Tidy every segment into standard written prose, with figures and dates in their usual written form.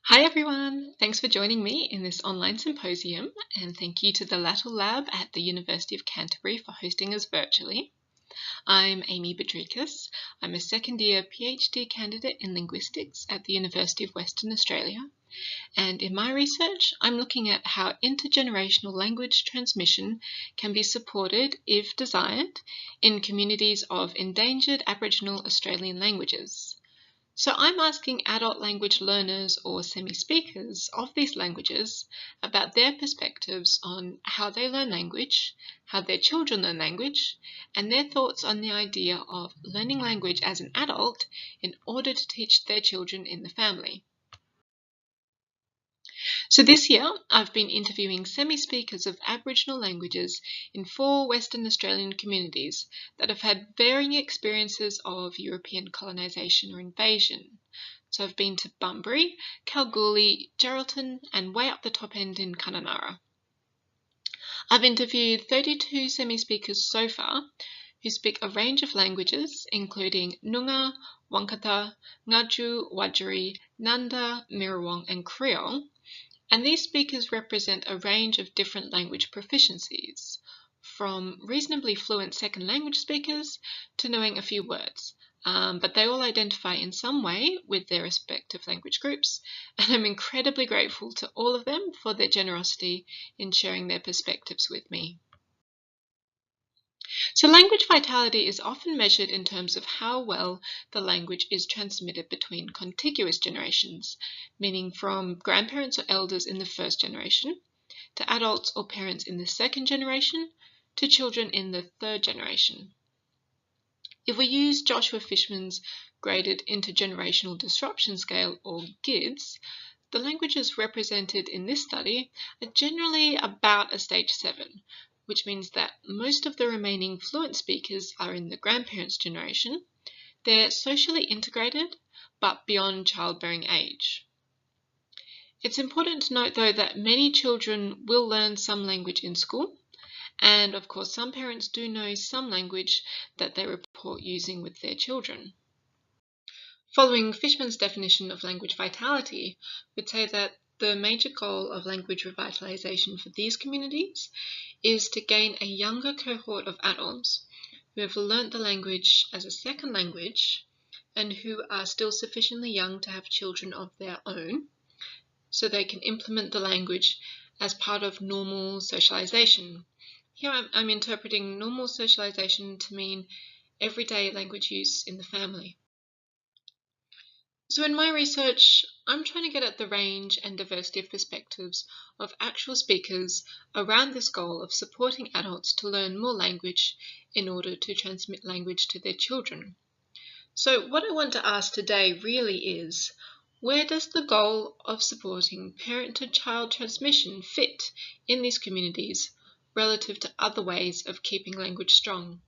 Hi everyone! Thanks for joining me in this online symposium, and thank you to the LATL-lab at the University of Canterbury for hosting us virtually. I'm Amy Budrikis. I'm a second-year PhD candidate in linguistics at the University of Western Australia, and in my research I'm looking at how intergenerational language transmission can be supported, if desired, in communities of endangered Aboriginal Australian languages. So I'm asking adult language learners or semi-speakers of these languages about their perspectives on how they learn language, how their children learn language, and their thoughts on the idea of learning language as an adult in order to teach their children in the family. So this year, I've been interviewing semi-speakers of Aboriginal languages in 4 Western Australian communities that have had varying experiences of European colonisation or invasion. So I've been to Bunbury, Kalgoorlie, Geraldton, and way up the top end in Kununurra. I've interviewed 32 semi-speakers so far who speak a range of languages, including Noongar, Wankata, Ngaju, Wadjuri, Nanda, Mirawong, and Creole. And these speakers represent a range of different language proficiencies, from reasonably fluent second language speakers to knowing a few words, but they all identify in some way with their respective language groups, and I'm incredibly grateful to all of them for their generosity in sharing their perspectives with me. So language vitality is often measured in terms of how well the language is transmitted between contiguous generations, meaning from grandparents or elders in the first generation, to adults or parents in the second generation, to children in the third generation. If we use Joshua Fishman's Graded Intergenerational Disruption Scale, or GIDS, the languages represented in this study are generally about a stage 7, which means that most of the remaining fluent speakers are in the grandparents' generation. They're socially integrated, but beyond childbearing age. It's important to note, though, that many children will learn some language in school, and of course some parents do know some language that they report using with their children. Following Fishman's definition of language vitality, we'd say that the major goal of language revitalization for these communities is to gain a younger cohort of adults who have learnt the language as a second language and who are still sufficiently young to have children of their own, so they can implement the language as part of normal socialization. Here I'm interpreting normal socialization to mean everyday language use in the family. So in my research, I'm trying to get at the range and diversity of perspectives of actual speakers around this goal of supporting adults to learn more language in order to transmit language to their children. So what I want to ask today really is, where does the goal of supporting parent-to-child transmission fit in these communities relative to other ways of keeping language strong?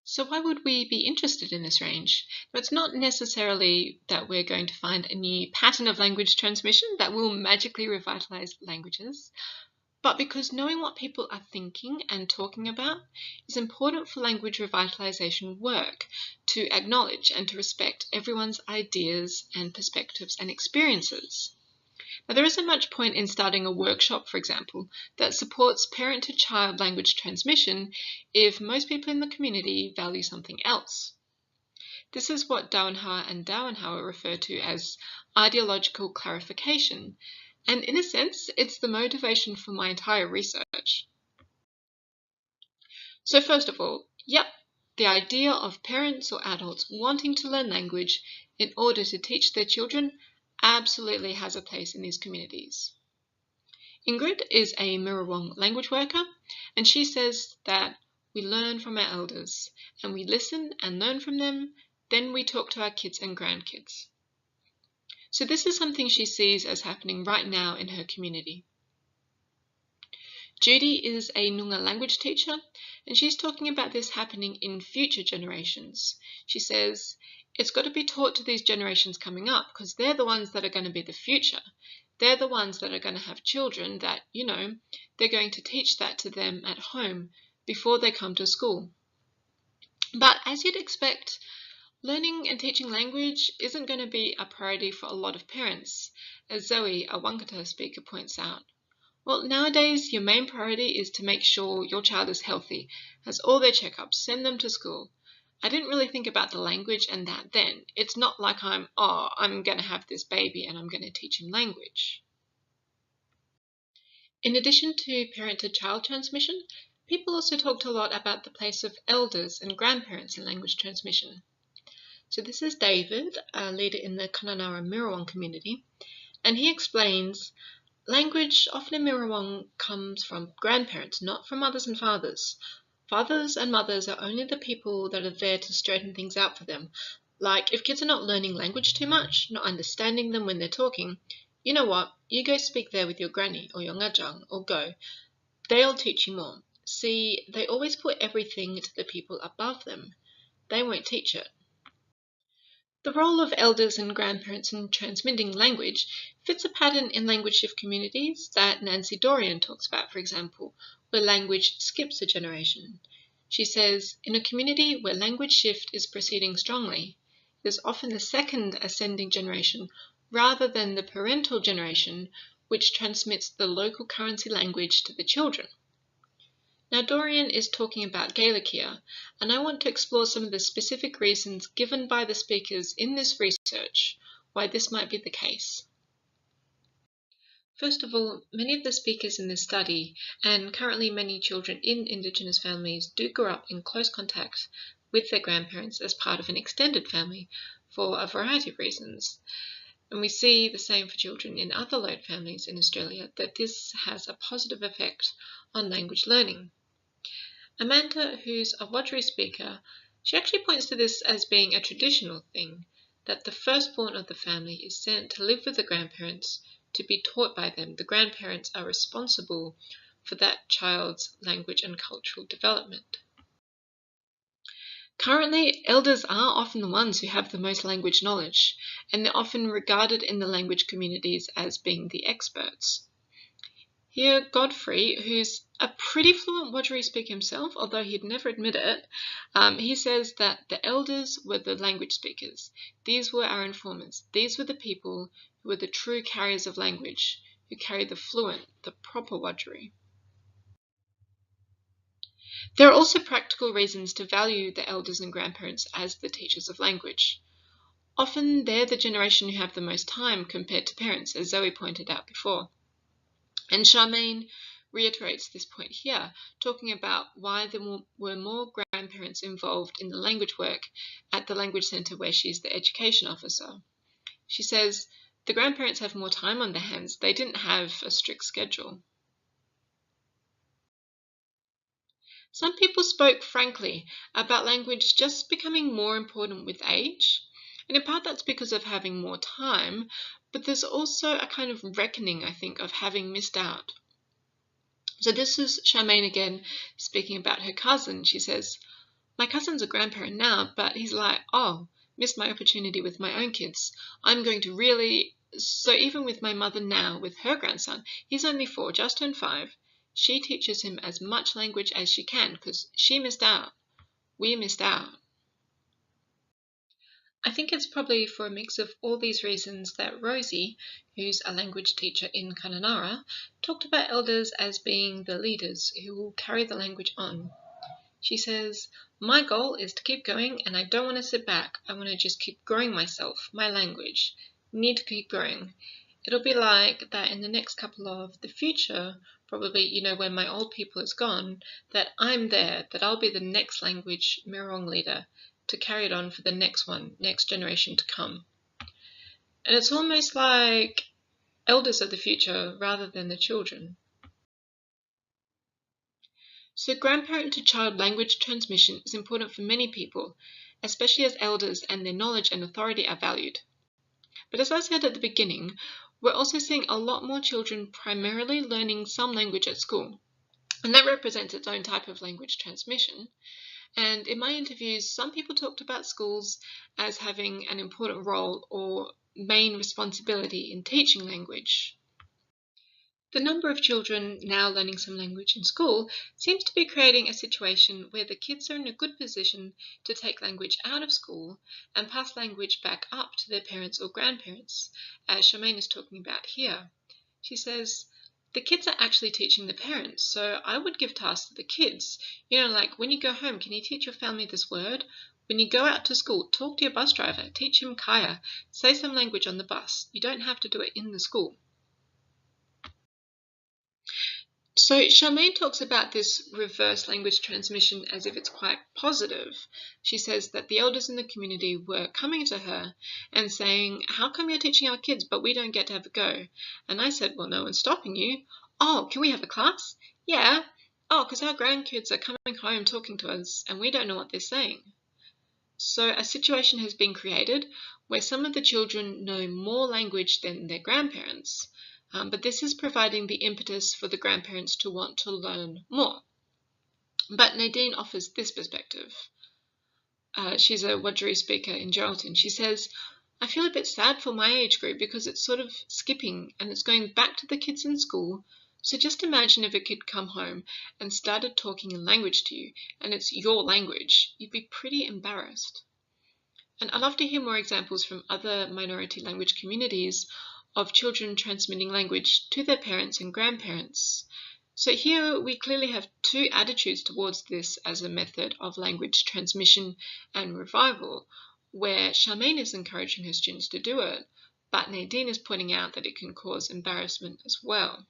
So why would we be interested in this range? It's not necessarily that we're going to find a new pattern of language transmission that will magically revitalize languages, but because knowing what people are thinking and talking about is important for language revitalization work, to acknowledge and to respect everyone's ideas and perspectives and experiences. Now, there isn't much point in starting a workshop, for example, that supports parent-to-child language transmission if most people in the community value something else. This is what Dauenhauer and Dauenhauer refer to as ideological clarification, and in a sense, it's the motivation for my entire research. So first of all, the idea of parents or adults wanting to learn language in order to teach their children absolutely has a place in these communities. Ingrid is a Mirawong language worker, and she says that we learn from our elders, and we listen and learn from them, then we talk to our kids and grandkids. So this is something she sees as happening right now in her community. Judy is a Noongar language teacher, and she's talking about this happening in future generations. She says, it's got to be taught to these generations coming up because they're the ones that are going to be the future. They're the ones that are going to have children that, they're going to teach that to them at home before they come to school. But as you'd expect, Learning and teaching language isn't going to be a priority for a lot of parents, as Zoe, a Waikato speaker, points out. Well, nowadays, your main priority is to make sure your child is healthy, has all their checkups, send them to school. I didn't really think about the language and that then. It's not like I'm going to have this baby and I'm going to teach him language. In addition to parent-to-child transmission, people also talked a lot about the place of elders and grandparents in language transmission. So this is David, a leader in the Kununurra Mirrawong community, and he explains language often in Mirrawong comes from grandparents, not from mothers and fathers. Fathers and mothers are only the people that are there to straighten things out for them. Like if kids are not learning language too much, not understanding them when they're talking, you know what? You go speak there with your granny or your ngajang or go. They'll teach you more. See, they always put everything to the people above them. They won't teach it. The role of elders and grandparents in transmitting language fits a pattern in language shift communities that Nancy Dorian talks about, for example, where language skips a generation. She says, in a community where language shift is proceeding strongly, it is often the second ascending generation rather than the parental generation which transmits the local currency language to the children. Now, Dorian is talking about Gaelic here, and I want to explore some of the specific reasons given by the speakers in this research why this might be the case. First of all, many of the speakers in this study, and currently many children in Indigenous families, do grow up in close contact with their grandparents as part of an extended family for a variety of reasons. And we see the same for children in other LOAD families in Australia, that this has a positive effect on language learning. Amanda, who's a Wadri speaker, she actually points to this as being a traditional thing, that the firstborn of the family is sent to live with the grandparents to be taught by them. The grandparents are responsible for that child's language and cultural development. Currently, elders are often the ones who have the most language knowledge, and they're often regarded in the language communities as being the experts. Here, Godfrey, who's a pretty fluent Wadri speaker himself, although he'd never admit it, he says that the elders were the language speakers. These were our informants. These were the people who were the true carriers of language, who carried the fluent, the proper Wadri. There are also practical reasons to value the elders and grandparents as the teachers of language. Often they're the generation who have the most time compared to parents, as Zoe pointed out before. And Charmaine reiterates this point here, talking about why there were more grandparents involved in the language work at the language centre where she's the education officer. She says, the grandparents have more time on their hands. They didn't have a strict schedule. Some people spoke frankly about language just becoming more important with age. And in part that's because of having more time, but there's also a kind of reckoning, I think, of having missed out. So this is Charmaine again speaking about her cousin. She says, my cousin's a grandparent now, but he's like, oh, missed my opportunity with my own kids. I'm going to really... So even with my mother now, with her grandson, he's only 4, just turned 5. She teaches him as much language as she can because she missed out. We missed out. I think it's probably for a mix of all these reasons that Rosie, who's a language teacher in Kununurra, talked about elders as being the leaders who will carry the language on. She says, my goal is to keep going and I don't want to sit back. I want to just keep growing myself, my language. Need to keep growing. It'll be like that in the next couple of the future, probably, when my old people is gone, that I'm there, that I'll be the next language Mirrawong leader to carry it on for the next generation to come. And it's almost like elders of the future rather than the children. So grandparent-to-child language transmission is important for many people, especially as elders and their knowledge and authority are valued. But as I said at the beginning, we're also seeing a lot more children primarily learning some language at school, and that represents its own type of language transmission. And in my interviews, some people talked about schools as having an important role or main responsibility in teaching language. The number of children now learning some language in school seems to be creating a situation where the kids are in a good position to take language out of school and pass language back up to their parents or grandparents, as Charmaine is talking about here. She says, the kids are actually teaching the parents, so I would give tasks to the kids. Like when you go home, can you teach your family this word? When you go out to school, talk to your bus driver, teach him Kaya, say some language on the bus. You don't have to do it in the school. So Charmaine talks about this reverse language transmission as if it's quite positive. She says that the elders in the community were coming to her and saying, how come you're teaching our kids but we don't get to have a go? And I said, well, no one's stopping you. Oh, can we have a class? Yeah. Oh, because our grandkids are coming home talking to us and we don't know what they're saying. So a situation has been created where some of the children know more language than their grandparents. But this is providing the impetus for the grandparents to want to learn more. But Nadine offers this perspective. She's a Wurundjeri speaker in Geraldton. She says, I feel a bit sad for my age group because it's sort of skipping and it's going back to the kids in school. So just imagine if a kid come home and started talking in language to you and it's your language. You'd be pretty embarrassed. And I'd love to hear more examples from other minority language communities of children transmitting language to their parents and grandparents. So here we clearly have two attitudes towards this as a method of language transmission and revival, where Charmaine is encouraging her students to do it, but Nadine is pointing out that it can cause embarrassment as well.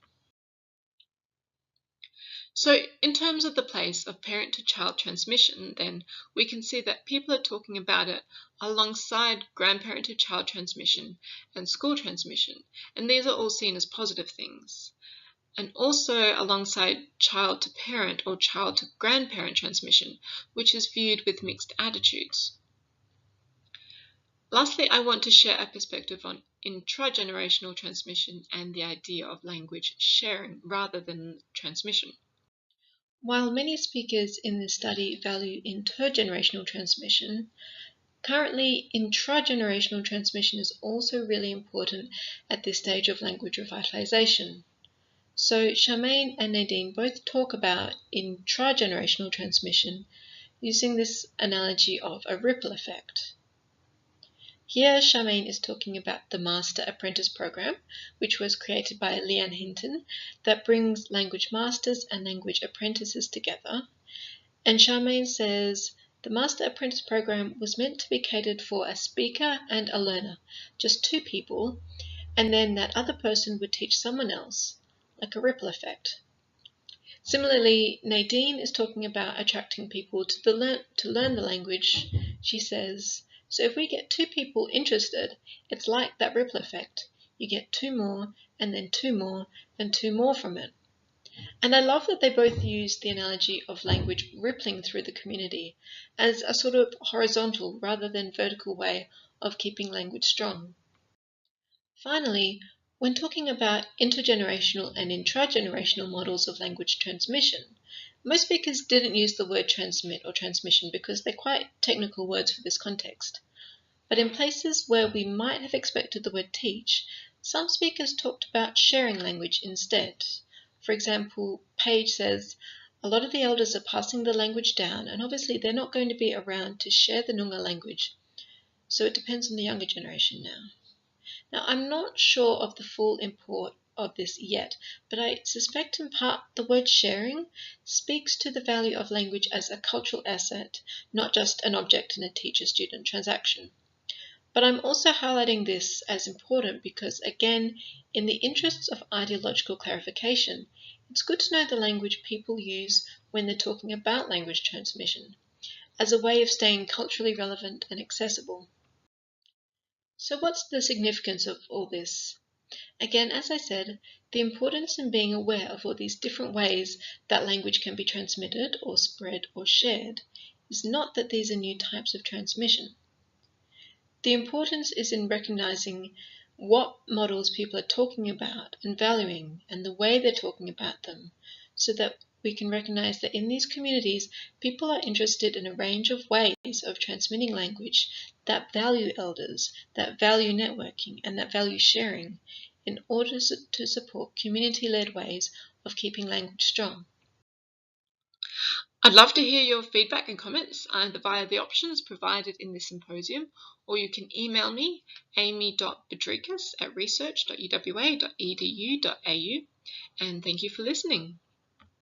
So in terms of the place of parent-to-child transmission, then, we can see that people are talking about it alongside grandparent-to-child transmission and school transmission, and these are all seen as positive things. And also alongside child-to-parent or child-to-grandparent transmission, which is viewed with mixed attitudes. Lastly, I want to share a perspective on intragenerational transmission and the idea of language sharing rather than transmission. While many speakers in this study value intergenerational transmission, currently intragenerational transmission is also really important at this stage of language revitalization. So Charmaine and Nadine both talk about intragenerational transmission using this analogy of a ripple effect. Here, Charmaine is talking about the Master Apprentice Program, which was created by Leanne Hinton, that brings language masters and language apprentices together. And Charmaine says, the Master Apprentice Program was meant to be catered for a speaker and a learner, just two people, and then that other person would teach someone else, like a ripple effect. Similarly, Nadine is talking about attracting people to learn the language. She says, so if we get two people interested, it's like that ripple effect. You get two more, and then two more, and two more from it. And I love that they both use the analogy of language rippling through the community as a sort of horizontal rather than vertical way of keeping language strong. Finally, when talking about intergenerational and intragenerational models of language transmission, most speakers didn't use the word transmit or transmission because they're quite technical words for this context. But in places where we might have expected the word teach, some speakers talked about sharing language instead. For example, Paige says, a lot of the elders are passing the language down and obviously they're not going to be around to share the Noongar language. So it depends on the younger generation now. Now, I'm not sure of the full import of this yet, but I suspect in part the word sharing speaks to the value of language as a cultural asset, not just an object in a teacher-student transaction. But I'm also highlighting this as important because, again, in the interests of ideological clarification, it's good to know the language people use when they're talking about language transmission, as a way of staying culturally relevant and accessible. So what's the significance of all this? Again, as I said, the importance in being aware of all these different ways that language can be transmitted or spread or shared is not that these are new types of transmission. The importance is in recognizing what models people are talking about and valuing and the way they're talking about them, so that we can recognize that in these communities, people are interested in a range of ways of transmitting language that value elders, that value networking, and that value sharing, in order to support community-led ways of keeping language strong. I'd love to hear your feedback and comments either via the options provided in this symposium, or you can email me, amy.budrikis@research.uwa.edu.au, and thank you for listening.